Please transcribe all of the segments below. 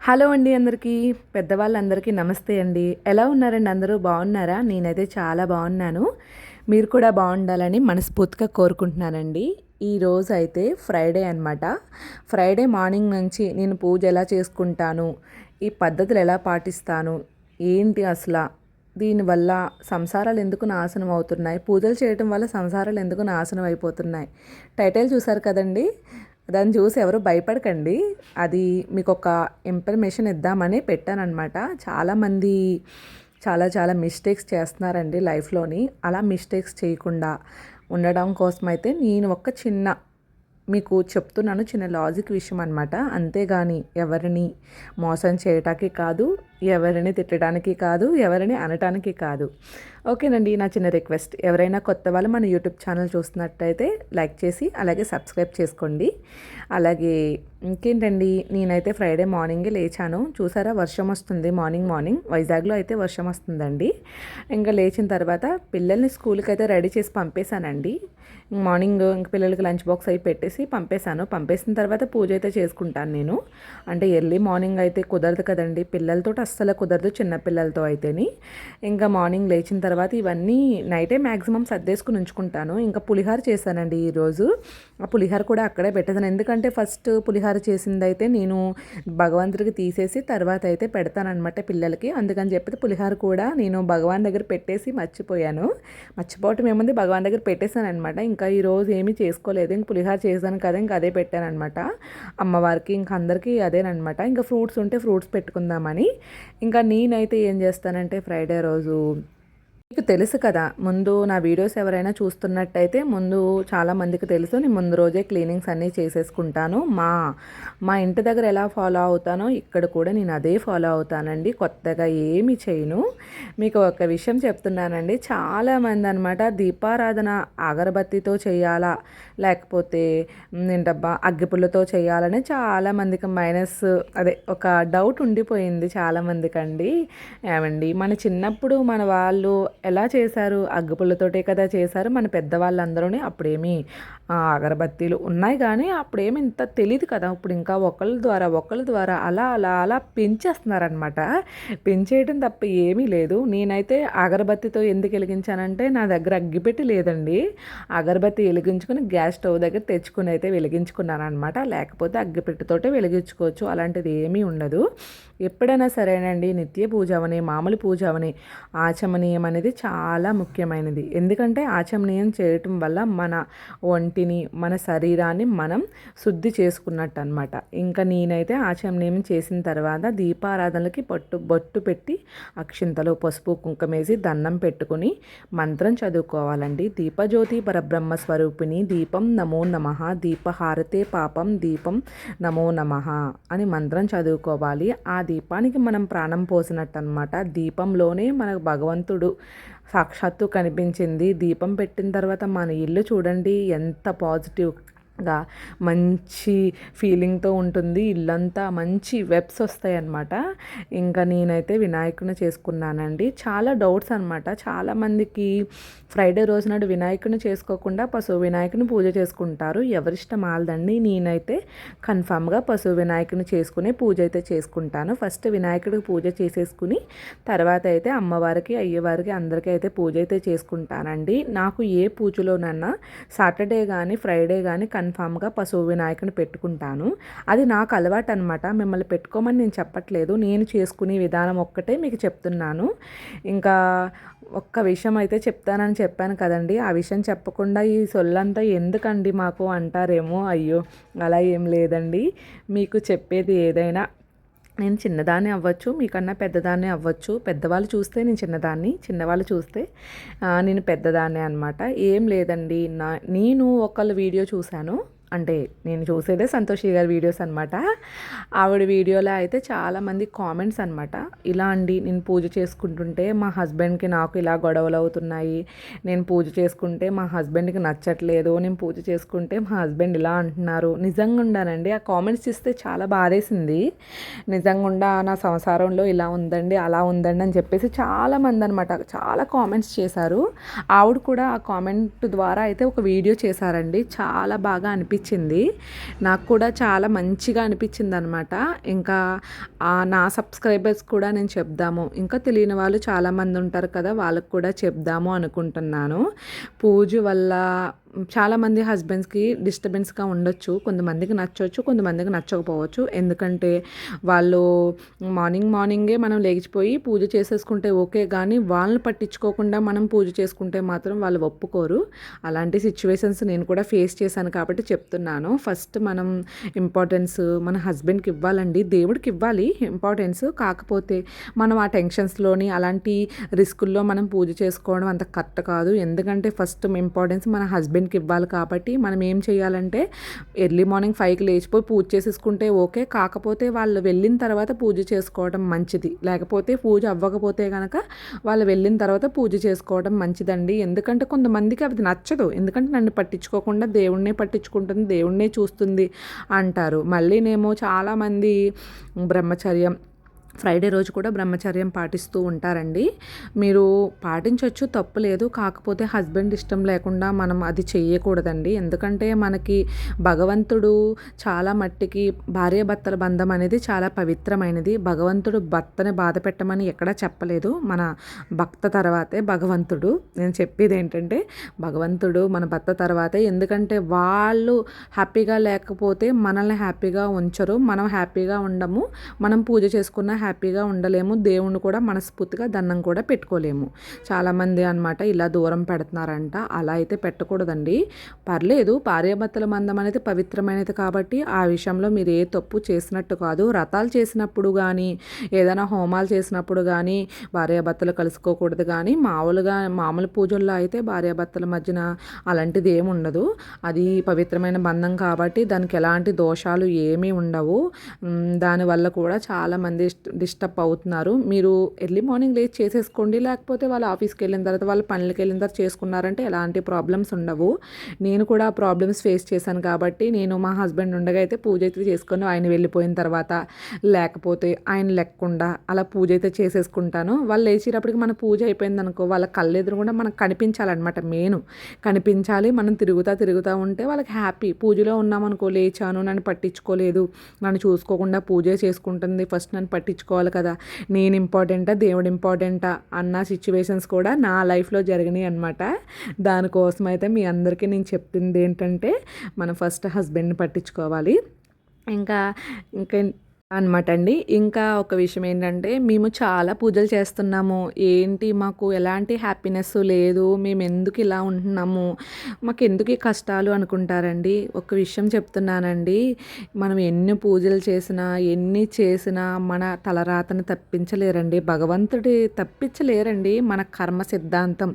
Hello అండి అందరికీ, పెద్దవాళ్ళందరికీ నమస్తే అండి. ఎలా ఉన్నారండి అందరూ? బాగున్నారా? నేనైతే చాలా బాగున్నాను. మీరు కూడా బాగుండాలని మనస్ఫూర్తిగా కోరుకుంటున్నానండి. ఈరోజు అయితే ఫ్రైడే అనమాట. ఫ్రైడే మార్నింగ్ నుంచి నేను పూజ ఎలా చేసుకుంటాను, ఈ పద్ధతులు ఎలా పాటిస్తాను, ఏంటి అసలు దీనివల్ల సంసారాలు ఎందుకు నాశనం అవుతున్నాయి, పూజలు చేయటం వల్ల సంసారాలు ఎందుకు నాశనం అయిపోతున్నాయి. టైటిల్ చూసారు కదండి, దాన్ని చూసి ఎవరు భయపడకండి. అది మీకు ఒక ఇన్ఫర్మేషన్ ఇద్దామని పెట్టానన్నమాట. చాలామంది చాలా చాలా మిస్టేక్స్ చేస్తున్నారండి లైఫ్లోని. అలా మిస్టేక్స్ చేయకుండా ఉండడం కోసమైతే నేను ఒక చిన్న మీకు చెప్తున్నాను, చిన్న లాజిక్ విషయం అనమాట. అంతేగాని ఎవరిని మోసం చేయటానికి కాదు, ఎవరిని తిట్టడానికి కాదు, ఎవరిని అనటానికి కాదు. ఓకేనండి, నా చిన్న రిక్వెస్ట్, ఎవరైనా కొత్త వాళ్ళు మన యూట్యూబ్ ఛానల్ చూస్తున్నట్టయితే లైక్ చేసి అలాగే సబ్స్క్రైబ్ చేసుకోండి. అలాగే ఇంకేంటండి, నేనైతే ఫ్రైడే మార్నింగే లేచాను. చూసారా, వర్షం వస్తుంది. మార్నింగ్ వైజాగ్లో అయితే వర్షం వస్తుందండి. ఇంకా లేచిన తర్వాత పిల్లల్ని స్కూల్కి అయితే రెడీ చేసి పంపేశానండి. మార్నింగ్ ఇంక పిల్లలకి లంచ్ బాక్స్ అయి పెట్టేసి పంపేశాను. పంపేసిన తర్వాత పూజ అయితే చేసుకుంటాను నేను. అంటే ఎర్లీ మార్నింగ్ అయితే కుదరదు కదండి, పిల్లలతో అస్సలు కుదరదు, చిన్నపిల్లలతో అయితేని. ఇంకా మార్నింగ్ లేచిన తర్వాత ఇవన్నీ నైటే మ్యాక్సిమం సర్దేసుకుని ఉంచుకుంటాను. ఇంకా పులిహార చేశానండి ఈరోజు. ఆ పులిహార కూడా అక్కడే పెట్టేదాను. ఎందుకంటే ఫస్ట్ పులిహార చేసింది అయితే నేను భగవంతుడికి తీసేసి తర్వాత అయితే పెడతానమాట పిల్లలకి. అందుకని చెప్పి పులిహార కూడా నేను భగవాన్ దగ్గర పెట్టేసి మర్చిపోయాను. మర్చిపోవటం ఏముంది, భగవాన్ దగ్గర పెట్టేశాను అనమాట. ఇంకా ఈరోజు ఏమీ చేసుకోలేదు, ఇంక పులిహార చేశాను కదా, ఇంకా అదే పెట్టానమాట అమ్మవారికి. ఇంకా అందరికీ అదేనమాట. ఇంకా ఫ్రూట్స్ ఉంటే ఫ్రూట్స్ పెట్టుకుందామని. ఇంకా నేనైతే ఏం చేస్తానంటే ఫ్రైడే రోజు మీకు తెలుసు కదా, ముందు నా వీడియోస్ ఎవరైనా చూస్తున్నట్టయితే ముందు చాలామందికి తెలుసు, నేను ముందు రోజే క్లీనింగ్స్ అన్నీ చేసేసుకుంటాను. మా ఇంటి దగ్గర ఎలా ఫాలో అవుతానో ఇక్కడ కూడా నేను అదే ఫాలో అవుతానండి. కొత్తగా ఏమి చేయను. మీకు ఒక విషయం చెప్తున్నానండి, చాలామంది అనమాట దీపారాధన అగరబత్తితో చేయాలా లేకపోతే ఏంటబ్బా అగ్గిపుల్లతో చేయాలని చాలామందికి ఒక డౌట్ ఉండిపోయింది చాలామందికి అండి. ఏమండి, మన చిన్నప్పుడు మన వాళ్ళు ఎలా చేశారు, అగ్గిపుల్లతోటే కదా చేశారు. మన పెద్దవాళ్ళందరూ అప్పుడేమి అగరబత్తీలు ఉన్నాయి కానీ అప్పుడేమి ఇంత తెలియదు కదా. ఇప్పుడు ఇంకా ఒకళ్ళ ద్వారా అలా అలా అలా పెంచేస్తున్నారనమాట. పెంచేయడం తప్ప ఏమీ లేదు. నేనైతే అగరబత్తితో ఎందుకు వెలిగించానంటే నా దగ్గర అగ్గిపెట్టి లేదండి. అగరబత్తి వెలిగించుకుని గ్యాస్ స్టవ్ దగ్గర తెచ్చుకుని అయితే వెలిగించుకున్నాను అనమాట. లేకపోతే అగ్గిపెట్టితోటే వెలిగించుకోవచ్చు, అలాంటిది ఏమీ ఉండదు. ఎప్పుడైనా సరేనండి, నిత్య పూజ అవని మామూలు పూజ అవని ఆచమనీయం అనేది చాలా ముఖ్యమైనది. ఎందుకంటే ఆచమనీయం చేయటం వల్ల మన ఒంటిని మన శరీరాన్ని మనం శుద్ధి చేసుకున్నట్టు అనమాట. ఇంకా నేనైతే ఆచమనీయం చేసిన తర్వాత దీపారాధనలకి బొట్టు పెట్టి అక్షింతలు పసుపు కుంకుమేసి దండం పెట్టుకుని మంత్రం చదువుకోవాలండి. దీపజ్యోతి పరబ్రహ్మ స్వరూపిణి దీపం నమో నమః, దీపహారతే పాపం దీపం నమో నమః అని మంత్రం చదువుకోవాలి. ఆ దీపానికి మనం ప్రాణం పోసినట్టు అనమాట. దీపంలోనే మనకు భగవంతుడు సాక్షాత్తు కనిపించింది. దీపం పెట్టిన తర్వాత మన ఇల్లు చూడండి ఎంత పాజిటివ్గా మంచి ఫీలింగ్తో ఉంటుంది. ఇల్లంతా మంచి వెబ్స్ వస్తాయి అన్నమాట. ఇంకా నేనైతే వినాయకుని చేసుకున్నానండి. చాలా డౌట్స్ అనమాట. చాలామందికి ఫ్రైడే రోజు నాడు వినాయకుని చేసుకోకుండా పశువు వినాయకుని పూజ చేసుకుంటారు. ఎవరిష్టం వాళ్ళదండి. నేనైతే కన్ఫామ్గా పశువు వినాయకుని చేసుకునే పూజ అయితే చేసుకుంటాను. ఫస్ట్ వినాయకుడికి పూజ చేసేసుకుని తర్వాత అయితే అమ్మవారికి అయ్యవారికి అందరికీ అయితే పూజ అయితే చేసుకుంటానండి. నాకు ఏ పూజలోనన్నా సాటర్డే కానీ ఫ్రైడే కానీ కన్ఫామ్గా పశువు వినాయకుని పెట్టుకుంటాను. అది నాకు అలవాటు అనమాట. మిమ్మల్ని పెట్టుకోమని నేను చెప్పట్లేదు, నేను చేసుకునే విధానం ఒక్కటే మీకు చెప్తున్నాను. ఇంకా ఒక్క విషయం అయితే చెప్తానని చెప్పాను కదండి, ఆ విషయం చెప్పకుండా ఈ సొల్లంతా ఎందుకండి మాకు అంటారేమో. అయ్యో, అలా ఏం లేదండి. మీకు చెప్పేది ఏదైనా నేను చిన్నదాన్ని అవ్వచ్చు, మీకన్నా పెద్దదాన్ని అవ్వచ్చు. పెద్దవాళ్ళు చూస్తే నేను చిన్నదాన్ని, చిన్నవాళ్ళు చూస్తే నేను పెద్దదాన్ని అనమాట. ఏం లేదండి, నేను ఒకళ్ళ వీడియో చూశాను. అంటే నేను చూసేదే సంతోషి గారి వీడియోస్ అనమాట. ఆవిడ వీడియోలో అయితే చాలామంది కామెంట్స్ అనమాట, ఇలా అండి నేను పూజ చేసుకుంటుంటే మా హస్బెండ్కి నాకు ఇలా గొడవలు అవుతున్నాయి, నేను పూజ చేసుకుంటే మా హస్బెండ్కి నచ్చట్లేదు, నేను పూజ చేసుకుంటే మా హస్బెండ్ ఇలా అంటున్నారు. నిజంగా ఉండానండి, ఆ కామెంట్స్ ఇస్తే చాలా బాధేసింది. నిజంగా నా సంసారంలో ఇలా ఉందండి అలా ఉందండి అని చెప్పేసి చాలామంది అనమాట చాలా కామెంట్స్ చేశారు. ఆవిడ కూడా ఆ కామెంట్ ద్వారా అయితే ఒక వీడియో చేశారండి. చాలా బాగా అనిపించింది అనిపించింది. నాకు కూడా చాలా మంచిగా అనిపించింది అనమాట. ఇంకా నా సబ్స్క్రైబర్స్ కూడా నేను చెప్దాము, ఇంకా తెలియని వాళ్ళు చాలామంది ఉంటారు కదా, వాళ్ళకు కూడా చెప్దాము అనుకుంటున్నాను. పూజ వల్ల చాలామంది హస్బెండ్స్కి డిస్టర్బెన్స్గా ఉండొచ్చు, కొంతమందికి నచ్చవచ్చు, కొంతమందికి నచ్చకపోవచ్చు. ఎందుకంటే వాళ్ళు మార్నింగే మనం లేచిపోయి పూజ చేసేసుకుంటే ఓకే, కానీ వాళ్ళని పట్టించుకోకుండా మనం పూజ చేసుకుంటే మాత్రం వాళ్ళు ఒప్పుకోరు. అలాంటి సిచ్యువేషన్స్ నేను కూడా ఫేస్ చేశాను కాబట్టి చెప్తున్నాను. ఫస్ట్ మనం ఇంపార్టెన్స్ మన హస్బెండ్కి ఇవ్వాలండి, దేవుడికి ఇవ్వాలి ఇంపార్టెన్స్. కాకపోతే మనం ఆ టెన్షన్స్లోని అలాంటి రిస్కుల్లో మనం పూజ చేసుకోవడం అంత కరెక్ట్ కాదు. ఎందుకంటే ఫస్ట్ ఇంపార్టెన్స్ మన హస్బెండ్కి ఇవ్వాలి కాబట్టి మనం ఏం చేయాలంటే ఎర్లీ మార్నింగ్ 5కి లేచిపోయి పూజ చేసేసుకుంటే ఓకే. కాకపోతే వాళ్ళు వెళ్ళిన తర్వాత పూజ చేసుకోవడం మంచిది. లేకపోతే పూజ అవ్వకపోతే కనుక వాళ్ళు వెళ్ళిన తర్వాత పూజ చేసుకోవడం మంచిదండి. ఎందుకంటే కొంతమందికి అది నచ్చదు. ఎందుకంటే నన్ను పట్టించుకోకుండా దేవుణ్ణే పట్టించుకుంటుంది, దేవుణ్ణే చూస్తుంది అంటారు. మళ్ళీనేమో చాలామంది బ్రహ్మచర్యం ఫ్రైడే రోజు కూడా బ్రహ్మచర్యం పాటిస్తూ ఉంటారండి. మీరు పాటించవచ్చు, తప్పు లేదు. కాకపోతే హస్బెండ్ ఇష్టం లేకుండా మనం అది చెయ్యకూడదండి. ఎందుకంటే మనకి భగవంతుడు చాలా మట్టికి భార్యాభర్తల బంధం అనేది చాలా పవిత్రమైనది. భగవంతుడు భర్తని బాధ పెట్టమని ఎక్కడా చెప్పలేదు. మన భక్త తర్వాతే భగవంతుడు. నేను చెప్పేది ఏంటంటే భగవంతుడు మన భర్త తర్వాతే. ఎందుకంటే వాళ్ళు హ్యాపీగా లేకపోతే మనల్ని హ్యాపీగా ఉంచరు, మనం హ్యాపీగా ఉండము, మనం పూజ చేసుకున్న హ్యాపీగా ఉండలేము, దేవుణ్ణి కూడా మనస్ఫూర్తిగా దండం కూడా పెట్టుకోలేము. చాలామంది అనమాట ఇలా దూరం పెడుతున్నారంట. అలా అయితే పెట్టకూడదండి. పర్లేదు, భార్యాభర్తల బంధం అనేది పవిత్రమైనది కాబట్టి ఆ విషయంలో మీరు ఏ తప్పు చేసినట్టు కాదు. వ్రతాలు చేసినప్పుడు కానీ, ఏదైనా హోమాలు చేసినప్పుడు కానీ భార్యాభర్తలు కలుసుకోకూడదు. కానీ మామూలు పూజల్లో అయితే భార్యాభర్తల మధ్యన అలాంటిది ఏమి ఉండదు. అది పవిత్రమైన బంధం కాబట్టి దానికి ఎలాంటి దోషాలు ఏమీ ఉండవు. దానివల్ల కూడా చాలామంది డిస్టర్బ్ అవుతున్నారు. మీరు ఎర్లీ మార్నింగ్ లేచి చేసేసుకోండి. లేకపోతే వాళ్ళ ఆఫీస్కి వెళ్ళిన తర్వాత, వాళ్ళ పనులకి వెళ్ళిన తర్వాత చేసుకున్నారంటే ఎలాంటి ప్రాబ్లమ్స్ ఉండవు. నేను కూడా ఆ ప్రాబ్లమ్స్ ఫేస్ చేశాను కాబట్టి నేను మా హస్బెండ్ ఉండగా అయితే పూజ అయితే చేసుకొని ఆయన వెళ్ళిపోయిన తర్వాత, లేకపోతే ఆయన లేకుండా అలా పూజ అయితే చేసేసుకుంటాను. వాళ్ళు లేచేటప్పటికి మన పూజ అయిపోయింది అనుకో, వాళ్ళ కళ్ళెదురు కూడా మనకు కనిపించాలన్నమాట. కనిపించాలి. మనం తిరుగుతూ ఉంటే వాళ్ళకి హ్యాపీ. పూజలో ఉన్నామనుకో, లేచాను, నన్ను పట్టించుకోలేదు, నన్ను చూసుకోకుండా పూజ చేసుకుంటుంది, ఫస్ట్ నన్ను పట్టించుకోవాలి కదా, నేను ఇంపార్టెంటా దేవుడు ఇంపార్టెంటా అన్న సిచ్యువేషన్స్ కూడా నా లైఫ్లో జరిగినాయి అనమాట. దానికోసం అయితే మీ అందరికీ నేను చెప్తుంది ఏంటంటే మనం ఫస్ట్ హస్బెండ్ని పట్టించుకోవాలి. ఇంకా ఇంకా అనమాట అండి. ఇంకా ఒక విషయం ఏంటంటే, మేము చాలా పూజలు చేస్తున్నాము, ఏంటి మాకు ఎలాంటి హ్యాపీనెస్ లేదు, మేము ఎందుకు ఇలా ఉంటున్నాము, మాకు ఎందుకు ఈ కష్టాలు అనుకుంటారండి. ఒక విషయం చెప్తున్నానండి, మనం ఎన్ని పూజలు చేసినా ఎన్ని చేసినా మన తలరాతను తప్పించలేరండి, భగవంతుడి తప్పించలేరండి. మన కర్మ సిద్ధాంతం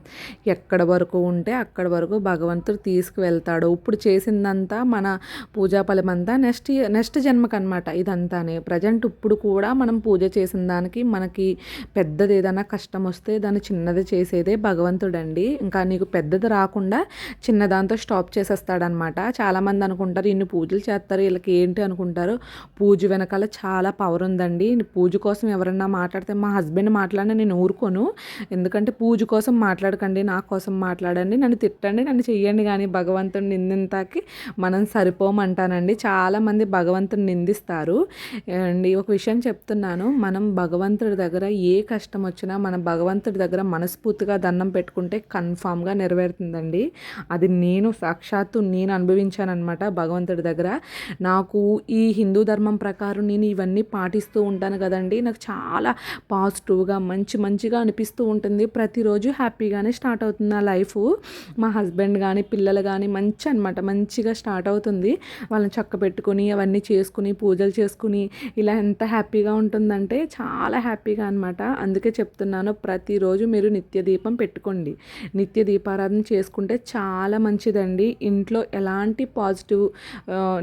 ఎక్కడ వరకు ఉంటే అక్కడ వరకు భగవంతుడు తీసుకువెళ్తాడు. ఇప్పుడు చేసిందంతా మన పూజా ఫలమంతా నెక్స్ట్ జన్మకు అనమాట. ఇదంతానే ప్రజెంట్ ఇప్పుడు కూడా మనం పూజ చేసిన దానికి మనకి పెద్దది ఏదైనా కష్టం వస్తే దాన్ని చిన్నది చేసేదే భగవంతుడండి. ఇంకా నీకు పెద్దది రాకుండా చిన్నదాంతో స్టాప్ చేసేస్తాడనమాట. చాలామంది అనుకుంటారు ఇన్ని పూజలు చేస్తారు వీళ్ళకి ఏంటి అనుకుంటారు. పూజ వెనకాల చాలా పవర్ ఉందండి. పూజ కోసం ఎవరన్నా మాట్లాడితే, మా హస్బెండ్ మాట్లాడినా నేను ఊరుకోను. ఎందుకంటే పూజ కోసం మాట్లాడకండి, నా కోసం మాట్లాడండి, నన్ను తిట్టండి, నన్ను చెయ్యండి, కానీ భగవంతుని నిందింతాకి మనం సరిపోమంటానండి. చాలామంది భగవంతుని నిందిస్తారు అండి. ఒక విషయం చెప్తున్నాను, మనం భగవంతుడి దగ్గర ఏ కష్టం వచ్చినా మన భగవంతుడి దగ్గర మనస్ఫూర్తిగా దండం పెట్టుకుంటే కన్ఫామ్గా నెరవేరుతుందండి. అది సాక్షాత్తు నేను అనుభవించాను అనమాట భగవంతుడి దగ్గర. నాకు ఈ హిందూ ధర్మం ప్రకారం నేను ఇవన్నీ పాటిస్తూ ఉంటాను కదండి, నాకు చాలా పాజిటివ్గా మంచిగా అనిపిస్తూ ఉంటుంది. ప్రతిరోజు హ్యాపీగానే స్టార్ట్ అవుతుంది నా లైఫ్. మా హస్బెండ్ కానీ పిల్లలు కానీ మంచిగా స్టార్ట్ అవుతుంది. వాళ్ళని చక్క పెట్టుకుని అవన్నీ చేసుకుని పూజలు చేసుకుని ఇలా ఎంత హ్యాపీగా ఉంటుందంటే చాలా హ్యాపీగా అనమాట. అందుకే చెప్తున్నాను, ప్రతిరోజు మీరు నిత్య దీపం పెట్టుకోండి. నిత్య దీపారాధన చేసుకుంటే చాలా మంచిదండి. ఇంట్లో ఎలాంటి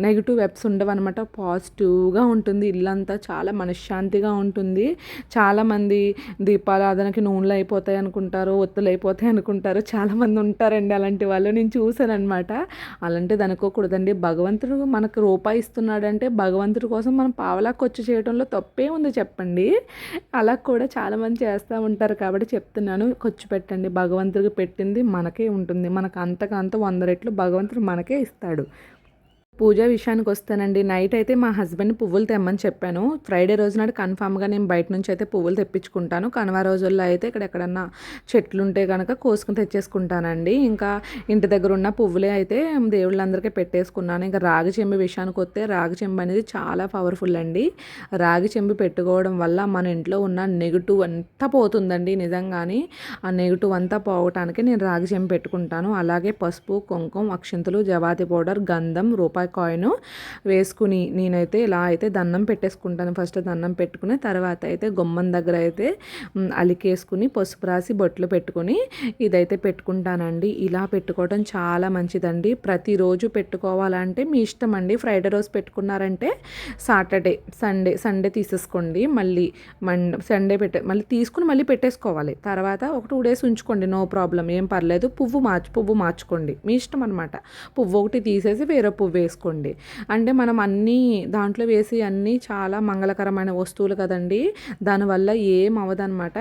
నెగిటివ్ వెబ్స్ ఉండవు అనమాట. పాజిటివ్గా ఉంటుంది, ఇల్లంతా చాలా మనశ్శాంతిగా ఉంటుంది. చాలామంది దీపారాధనకి నూనెలు అయిపోతాయి అనుకుంటారు, ఒత్తులు అయిపోతాయి అనుకుంటారు. చాలామంది ఉంటారండి అలాంటి వాళ్ళు, నేను చూశాను అనమాట. అలాంటిది అనుకోకూడదండి. భగవంతుడు మనకు రూపాయి ఇస్తున్నాడంటే భగవంతుడి కోసం మనం పావలా ఖర్చు చేయడంలో తప్పే ఉంది చెప్పండి. అలా కూడా చాలామంది చేస్తూ ఉంటారు కాబట్టి చెప్తున్నాను, ఖర్చు పెట్టండి. భగవంతుడికి పెట్టింది మనకే ఉంటుంది. మనకు అంతకు 100 రెట్లు భగవంతుడు మనకే ఇస్తాడు. పూజ విషయానికి వస్తానండి. నైట్ అయితే మా హస్బెండ్ పువ్వులు తెమ్మని చెప్పాను. ఫ్రైడే రోజు నాడు కన్ఫామ్‌గా నేను బయట నుంచి అయితే పువ్వులు తెప్పించుకుంటాను. కనుమ రోజుల్లో అయితే ఇక్కడ ఎక్కడన్నా చెట్లుంటే గనక కోసుకొని తెచ్చేసుకుంటానండి. ఇంకా ఇంటి దగ్గర ఉన్న పువ్వులే అయితే దేవుళ్ళందరికీ పెట్టేసుకున్నాను. ఇంకా రాగి చెంబు విషయానికి వస్తే రాగి చెంబు అనేది చాలా పవర్‌ఫుల్ అండి. రాగి చెంబు పెట్టుకోవడం వల్ల మన ఇంట్లో ఉన్న నెగెటివ్ అంతా పోతుందండి నిజంగానే. ఆ నెగెటివ్ అంతా పోవటానికి నేను రాగి చెంబు పెట్టుకుంటాను. అలాగే పసుపు, కుంకుమ, అక్షింతలు, జవాది పౌడర్, గంధం, రూపాయి కాయిన్ వేసుకుని నేనైతే ఇలా అయితే దండం పెట్టేసుకుంటాను. ఫస్ట్ దండం పెట్టుకుని తర్వాత అయితే గుమ్మం దగ్గర అయితే అలికేసుకుని పసుపు రాసి బొట్లు పెట్టుకుని ఇదైతే పెట్టుకుంటానండి. ఇలా పెట్టుకోవడం చాలా మంచిదండి. ప్రతిరోజు పెట్టుకోవాలంటే మీ ఇష్టం అండి. ఫ్రైడే రోజు పెట్టుకున్నారంటే సాటర్డే సండే తీసేసుకోండి. మళ్ళీ సండే మళ్ళీ తీసుకుని మళ్ళీ పెట్టేసుకోవాలి. తర్వాత ఒక 2 డేస్ ఉంచుకోండి, నో ప్రాబ్లం, ఏం పర్లేదు. పువ్వు మార్చుకోండి, మీ ఇష్టం అనమాట. పువ్వు ఒకటి తీసేసి వేరే పువ్వు వేసుకోండి. అంటే మనం అన్నీ దాంట్లో వేసి అన్నీ చాలా మంగళకరమైన వస్తువులు కదండి, దానివల్ల ఏం అవ్వదనమాట.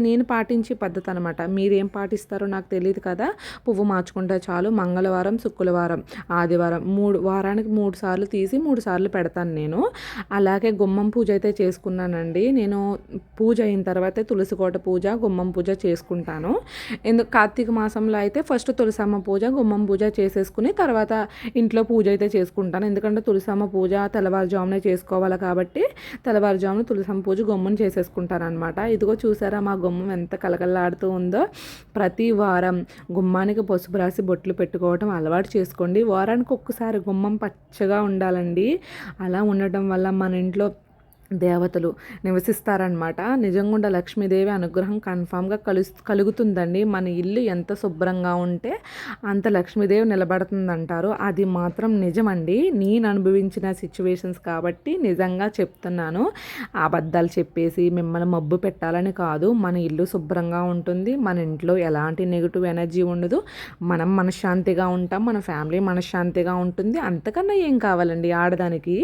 నేను పాటించే పద్ధతి అనమాట. మీరేం పాటిస్తారో నాకు తెలియదు కదా. పువ్వు మార్చుకుంటే చాలు. మంగళవారం, శుక్రవారం, ఆదివారం వారానికి 3 సార్లు తీసి 3 సార్లు పెడతాను నేను. అలాగే గుమ్మం పూజ అయితే చేసుకున్నానండి. నేను పూజ అయిన తర్వాత తులసి కోట పూజ, గుమ్మం పూజ చేసుకుంటాను. కార్తీక మాసంలో అయితే ఫస్ట్ తులసమ్మ పూజ, గుమ్మం పూజ చేసేసుకుని తర్వాత ఇంట్లో పూజ అయితే చేసుకుంటాను. ఎందుకంటే తులసమ్మ పూజ తెల్లవారుజామునే చేసుకోవాలి కాబట్టి తెల్లవారుజామున తులసమ్మ పూజ గుమ్మం చేసేసుకుంటాను అనమాట. ఇదిగో చూసారా మా గుమ్మం ఎంత కలకల్లాడుతూ ఉందో. ప్రతి వారం గుమ్మానికి పసుపు రాసి బొట్లు పెట్టుకోవడం అలవాటు చేసుకోండి. వారానికి ఒక్కసారి గుమ్మం పచ్చగా ఉండాలండి. అలా ఉండటం వల్ల మన ఇంట్లో దేవతలు నివసిస్తారనమాట. నిజంగా లక్ష్మీదేవి అనుగ్రహం కన్ఫామ్గా కలుగుతుందండి. మన ఇల్లు ఎంత శుభ్రంగా ఉంటే అంత లక్ష్మీదేవి నిలబడుతుందంటారు. అది మాత్రం నిజమండి. నేను అనుభవించిన సిచ్యువేషన్స్ కాబట్టి నిజంగా చెప్తున్నాను. అబద్ధాలు చెప్పేసి మిమ్మల్ని మబ్బు పెట్టాలని కాదు. మన ఇల్లు శుభ్రంగా ఉంటుంది, మన ఇంట్లో ఎలాంటి నెగిటివ్ ఎనర్జీ ఉండదు, మనం మనశ్శాంతిగా ఉంటాం, మన ఫ్యామిలీ మనశ్శాంతిగా ఉంటుంది. అంతకన్నా ఏం కావాలండి ఆడదానికి,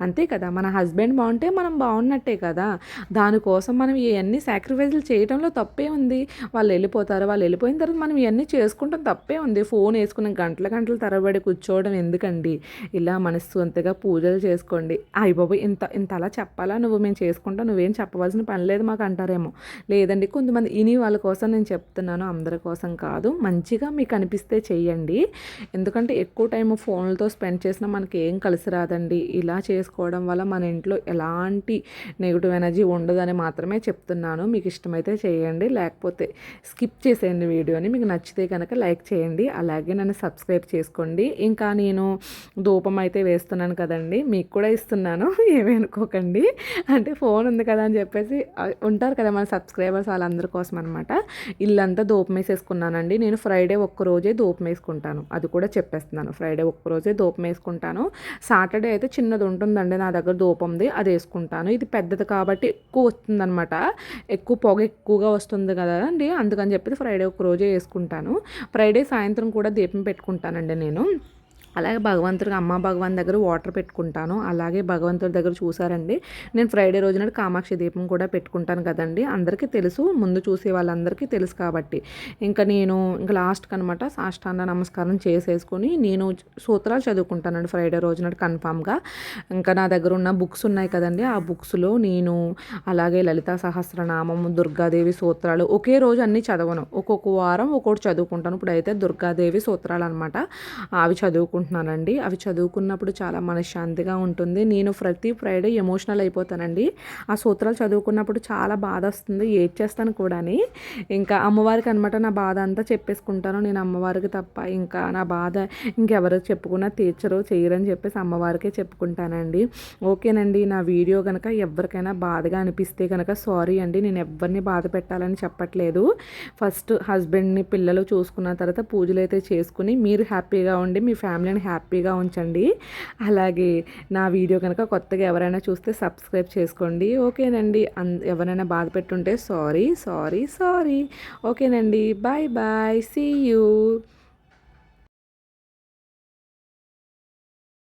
అంతే కదా. మన హస్బెండ్ బాగుంటే మనం బాగున్నట్టే కదా. దానికోసం మనం ఇవన్నీ సాక్రిఫైజులు చేయడంలో తప్పే ఉంది. వాళ్ళు వెళ్ళిపోయిన తర్వాత మనం ఇవన్నీ చేసుకుంటాం, తప్పే ఉంది. ఫోన్ వేసుకుని గంటల తరబడి కూర్చోవడం ఎందుకండి. ఇలా మనస్ఫూర్తిగా పూజలు చేసుకోండి. బాబోయ్ ఇంత అలా చెప్పాలా, మేము చేసుకుంటాం, నువ్వేం చెప్పవలసిన పని లేదు మాకు అంటారేమో. లేదండి, కొంతమంది వాళ్ళ కోసం నేను చెప్తున్నాను, అందరి కోసం కాదు. మంచిగా మీకు అనిపిస్తే చెయ్యండి. ఎందుకంటే ఎక్కువ టైం ఫోన్లతో స్పెండ్ చేసినా మనకి ఏం కలిసి రాదండి. ఇలా చేసుకోవడం వల్ల మన ఇంట్లో ఎలాంటి నెగిటివ్ ఎనర్జీ ఉండదని మాత్రమే చెప్తున్నాను. మీకు ఇష్టమైతే చేయండి, లేకపోతే స్కిప్ చేసేయండి వీడియోని. మీకు నచ్చితే కనుక లైక్ చేయండి, అలాగే నన్ను సబ్స్క్రైబ్ చేసుకోండి. ఇంకా నేను ధూపం అయితే వేస్తున్నాను కదండి, మీకు కూడా ఇస్తున్నాను, ఏమీ అనుకోకండి. అంటే ఫోన్ ఉంది కదా అని చెప్పేసి ఉంటారు కదా మన సబ్స్క్రైబర్స్, వాళ్ళందరి కోసం అనమాట. ఇల్లంతా ధూపం వేసేసుకున్నానండి. నేను ఫ్రైడే ఒక్కరోజే ధూపం వేసుకుంటాను, అది కూడా చెప్పేస్తున్నాను. ఫ్రైడే ఒక్కరోజే ధూపం వేసుకుంటాను. సాటర్డే అయితే చిన్నది ఉంటుందండి నా దగ్గర ధూపంది, అది వేసుకుంటాను. ఇది పెద్దది కాబట్టి ఎక్కువ వస్తుందన్నమాట, పొగ ఎక్కువగా వస్తుంది కదా అండి, అందుకని చెప్పి ఫ్రైడే ఒక రోజే వేసుకుంటాను. ఫ్రైడే సాయంత్రం కూడా దీపం పెట్టుకుంటానండి నేను. అలాగే అమ్మ భగవాన్ దగ్గర వాటర్ పెట్టుకుంటాను. అలాగే భగవంతుడి దగ్గర చూసారండి, నేను ఫ్రైడే రోజున కామాక్షి దీపం కూడా పెట్టుకుంటాను కదండి. అందరికీ తెలుసు, ముందు చూసే వాళ్ళందరికీ తెలుసు కాబట్టి ఇంకా లాస్ట్కి అనమాట సాష్టాంగ నమస్కారం చేసేసుకొని నేను సూత్రాలు చదువుకుంటానండి ఫ్రైడే రోజున కన్ఫామ్గా. ఇంకా నా దగ్గర ఉన్న బుక్స్ ఉన్నాయి కదండి, ఆ బుక్స్లో నేను అలాగే లలితా సహస్రనామం, దుర్గాదేవి సూత్రాలు ఒకే రోజు అన్నీ చదవను, ఒక్కొక్క వారం ఒక్కొక్కటి చదువుకుంటాను. ఇప్పుడైతే దుర్గాదేవి సూత్రాలు అనమాట, అవి చదువుకుంటున్నానండి. అవి చదువుకున్నప్పుడు చాలా మనశ్శాంతిగా ఉంటుంది. నేను ప్రతి ఫ్రైడే ఎమోషనల్ అయిపోతానండి. ఆ సూత్రాలు చదువుకున్నప్పుడు చాలా బాధ వస్తుంది, ఏడ్చేస్తాను కూడా. ఇంకా అమ్మవారికి అనమాట నా బాధ అంతా చెప్పేసుకుంటాను నేను అమ్మవారికి తప్ప. ఇంకా నా బాధ ఇంకెవరికి చెప్పుకున్నా తీర్చరు, చేయరని చెప్పేసి అమ్మవారికే చెప్పుకుంటానండి. ఓకేనండి, నా వీడియో కనుక ఎవరికైనా బాధగా అనిపిస్తే కనుక సారీ అండి. నేను ఎవరిని బాధ పెట్టాలని చెప్పట్లేదు. ఫస్ట్ హస్బెండ్ని, పిల్లలు చూసుకున్న తర్వాత పూజలు అయితే చేసుకుని మీరు హ్యాపీగా ఉండి మీ ఫ్యామిలీని హ్యాపీగా ఉంచండి. అలాగే నా వీడియో కనుక కొత్తగా ఎవరైనా చూస్తే సబ్స్క్రైబ్ చేసుకోండి. ఓకేనండి, ఎవరైనా బాధ పెట్టుంటే సారీ. ఓకేనండి, బాయ్ సీ యూ.